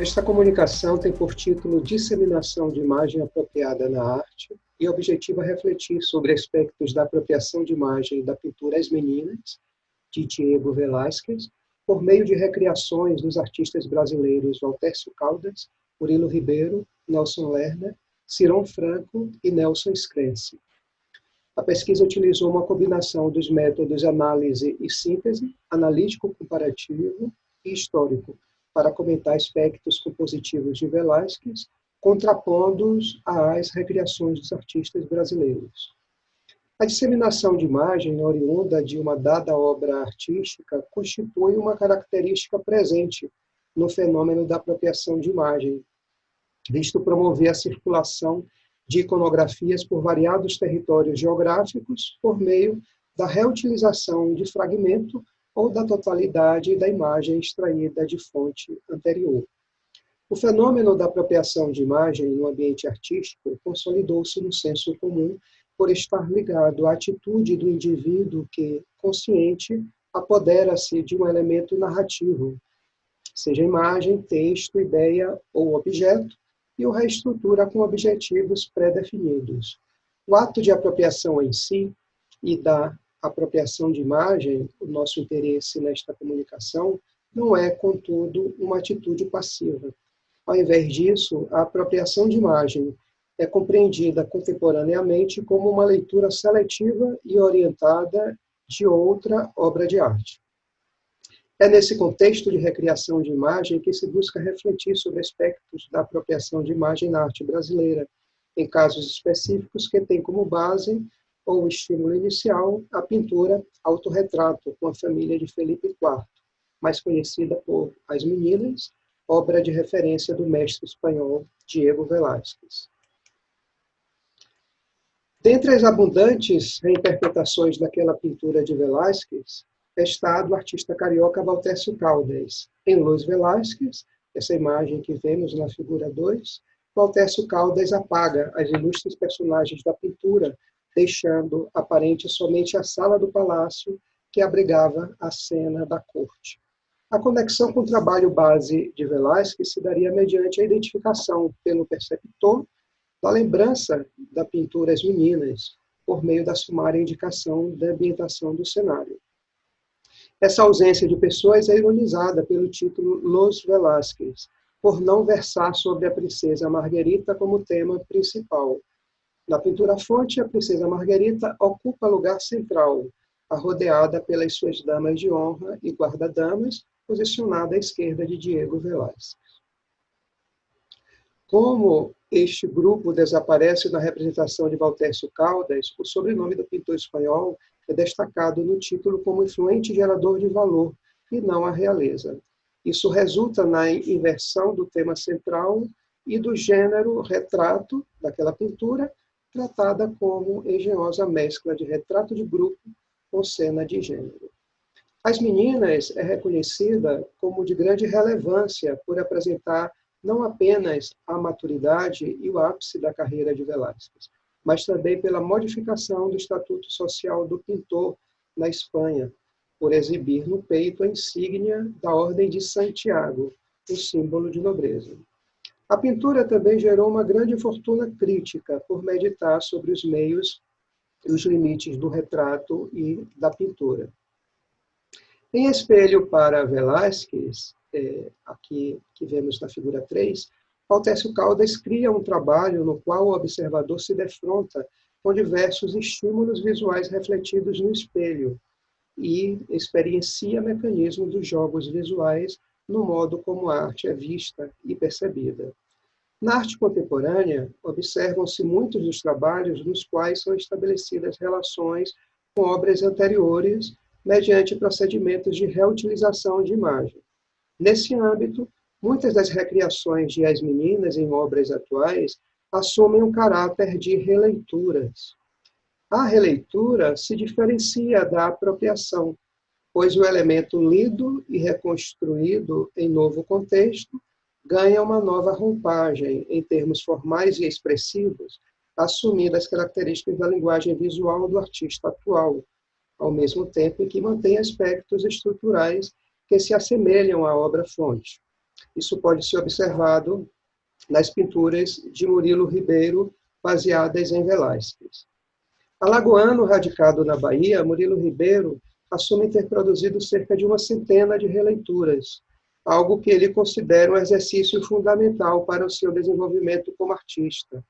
Esta comunicação tem por título Disseminação de imagem apropriada na arte e objetiva refletir sobre aspectos da apropriação de imagem da pintura As Meninas, de Diego Velázquez, por meio de recriações dos artistas brasileiros Valtércio Caldas, Murilo Ribeiro, Nelson Lerner, Ciron Franco e Nelson Screnzi. A pesquisa utilizou uma combinação dos métodos análise e síntese, analítico-comparativo e histórico, para comentar aspectos compositivos de Velázquez, contrapondo-os às recriações dos artistas brasileiros. A disseminação de imagem oriunda de uma dada obra artística constitui uma característica presente no fenômeno da apropriação de imagem, visto promover a circulação de iconografias por variados territórios geográficos por meio da reutilização de fragmento ou da totalidade da imagem extraída de fonte anterior. O fenômeno da apropriação de imagem no ambiente artístico consolidou-se no senso comum por estar ligado à atitude do indivíduo que, consciente, apodera-se de um elemento narrativo, seja imagem, texto, ideia ou objeto, e o reestrutura com objetivos pré-definidos. O ato de apropriação em si e da apropriação de imagem, o nosso interesse nesta comunicação, não é, contudo, uma atitude passiva. Ao invés disso, a apropriação de imagem é compreendida contemporaneamente como uma leitura seletiva e orientada de outra obra de arte. É nesse contexto de recriação de imagem que se busca refletir sobre aspectos da apropriação de imagem na arte brasileira, em casos específicos que têm como base ou estímulo inicial a pintura Autorretrato com a família de Felipe IV, mais conhecida por As Meninas, obra de referência do mestre espanhol Diego Velázquez. Dentre as abundantes reinterpretações daquela pintura de Velázquez, está a do artista carioca Valtércio Caldas. Em Luz Velázquez, essa imagem que vemos na figura 2, Valtércio Caldas apaga as ilustres personagens da pintura, deixando aparente somente a sala do palácio que abrigava a cena da corte. A conexão com o trabalho base de Velázquez se daria mediante a identificação pelo perceptor da lembrança da pintura As Meninas, por meio da sumária indicação da ambientação do cenário. Essa ausência de pessoas é ironizada pelo título Los Velázquez, por não versar sobre a princesa Margarita como tema principal. Na pintura-fonte, a princesa Margarita ocupa lugar central, rodeada pelas suas damas de honra e guarda-damas, posicionada à esquerda de Diego Velázquez. Como este grupo desaparece na representação de Valtércio Caldas, o sobrenome do pintor espanhol é destacado no título como influente gerador de valor, e não a realeza. Isso resulta na inversão do tema central e do gênero retrato daquela pintura, tratada como engenhosa mescla de retrato de grupo com cena de gênero. As Meninas é reconhecida como de grande relevância por apresentar não apenas a maturidade e o ápice da carreira de Velázquez, mas também pela modificação do estatuto social do pintor na Espanha, por exibir no peito a insígnia da Ordem de Santiago, o símbolo de nobreza. A pintura também gerou uma grande fortuna crítica por meditar sobre os meios e os limites do retrato e da pintura. Em espelho para Velázquez, aqui que vemos na figura 3, Valtércio Caldas cria um trabalho no qual o observador se defronta com diversos estímulos visuais refletidos no espelho e experiencia mecanismos dos jogos visuais no modo como a arte é vista e percebida. Na arte contemporânea, observam-se muitos dos trabalhos nos quais são estabelecidas relações com obras anteriores mediante procedimentos de reutilização de imagem. Nesse âmbito, muitas das recriações de As Meninas em obras atuais assumem um caráter de releituras. A releitura se diferencia da apropriação, pois o elemento lido e reconstruído em novo contexto ganha uma nova roupagem em termos formais e expressivos, assumindo as características da linguagem visual do artista atual, ao mesmo tempo em que mantém aspectos estruturais que se assemelham à obra-fonte. Isso pode ser observado nas pinturas de Murilo Ribeiro, baseadas em Velázquez. Alagoano, radicado na Bahia, Murilo Ribeiro assume ter produzido cerca de uma centena de releituras, algo que ele considera um exercício fundamental para o seu desenvolvimento como artista.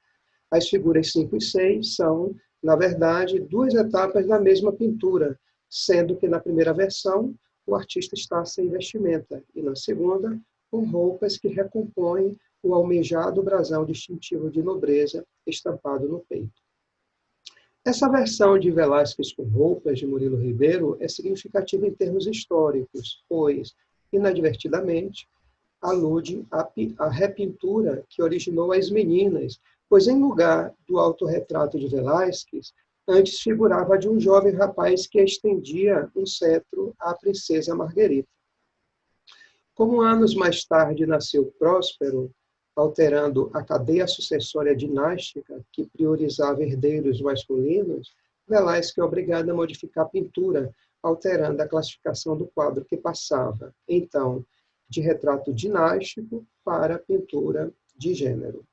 As figuras 5 e 6 são, na verdade, duas etapas da mesma pintura, sendo que na primeira versão o artista está sem vestimenta e na segunda com roupas que recompõem o almejado brasão distintivo de nobreza estampado no peito. Essa versão de Velázquez com roupas de Murilo Ribeiro é significativa em termos históricos, pois, inadvertidamente, alude à repintura que originou as meninas, pois em lugar do autorretrato de Velázquez, antes figurava de um jovem rapaz que estendia um cetro à princesa Margarita. Como anos mais tarde nasceu Próspero, alterando a cadeia sucessória dinástica que priorizava herdeiros masculinos, Velázquez é obrigado a modificar a pintura, alterando a classificação do quadro que passava, então, de retrato dinástico para pintura de gênero.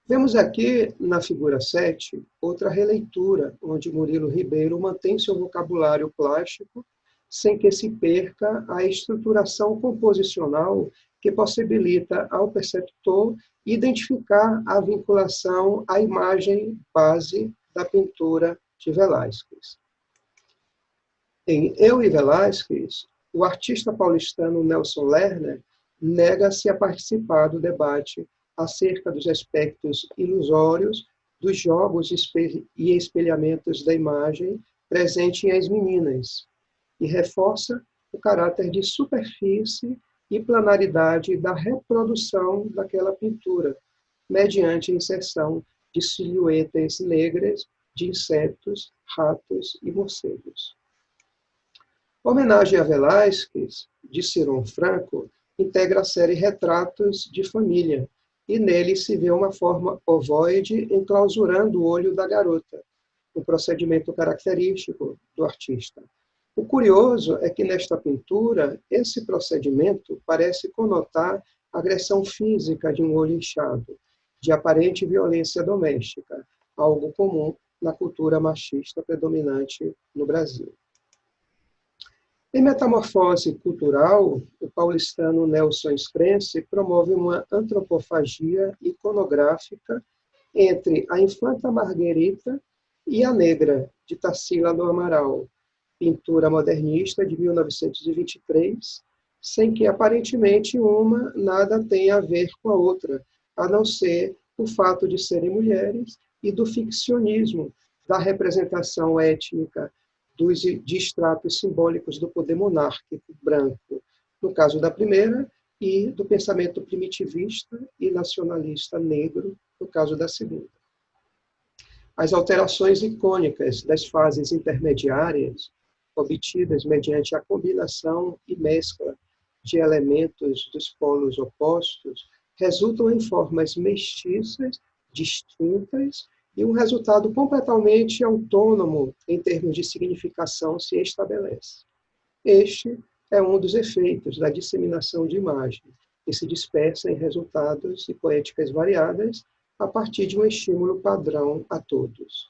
Vemos aqui, na figura 7, outra releitura, onde Murilo Ribeiro mantém seu vocabulário plástico, sem que se perca a estruturação composicional que possibilita ao perceptor identificar a vinculação à imagem base da pintura de Velázquez. Em Eu e Velázquez, o artista paulistano Nelson Lerner nega-se a participar do debate acerca dos aspectos ilusórios dos jogos e espelhamentos da imagem presente em As Meninas, e reforça o caráter de superfície e planaridade da reprodução daquela pintura, mediante a inserção de silhuetas negras de insetos, ratos e morcegos. Homenagem a Velázquez, de Ciron Franco, integra a série Retratos de Família, e nele se vê uma forma ovoide enclausurando o olho da garota, um procedimento característico do artista. O curioso é que nesta pintura, esse procedimento parece conotar a agressão física de um olho inchado, de aparente violência doméstica, algo comum na cultura machista predominante no Brasil. Em Metamorfose Cultural, o paulistano Nelson Scrense promove uma antropofagia iconográfica entre a Infanta Margarita e a Negra, de Tarsila do Amaral, pintura modernista de 1923, sem que aparentemente uma nada tenha a ver com a outra, a não ser o fato de serem mulheres e do ficcionismo da representação étnica de estratos simbólicos do poder monárquico branco, no caso da primeira, e do pensamento primitivista e nacionalista negro, no caso da segunda. As alterações icônicas das fases intermediárias, obtidas mediante a combinação e mescla de elementos dos polos opostos, resultam em formas mestiças, distintas, e um resultado completamente autônomo em termos de significação se estabelece. Este é um dos efeitos da disseminação de imagem, que se dispersa em resultados e poéticas variadas a partir de um estímulo padrão a todos.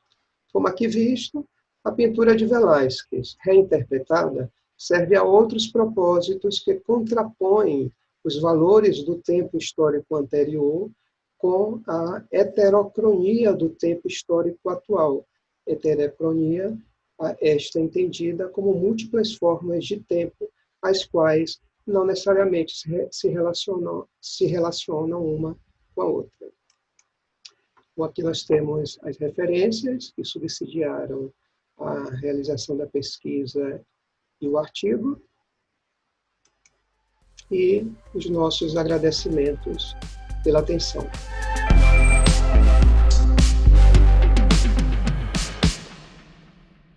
Como aqui visto, a pintura de Velázquez, reinterpretada, serve a outros propósitos que contrapõem os valores do tempo histórico anterior com a heterocronia do tempo histórico atual. Heterocronia, esta entendida como múltiplas formas de tempo, as quais não necessariamente se relacionam uma com a outra. Bom, aqui nós temos as referências que subsidiaram a realização da pesquisa e o artigo, e os nossos agradecimentos pela atenção.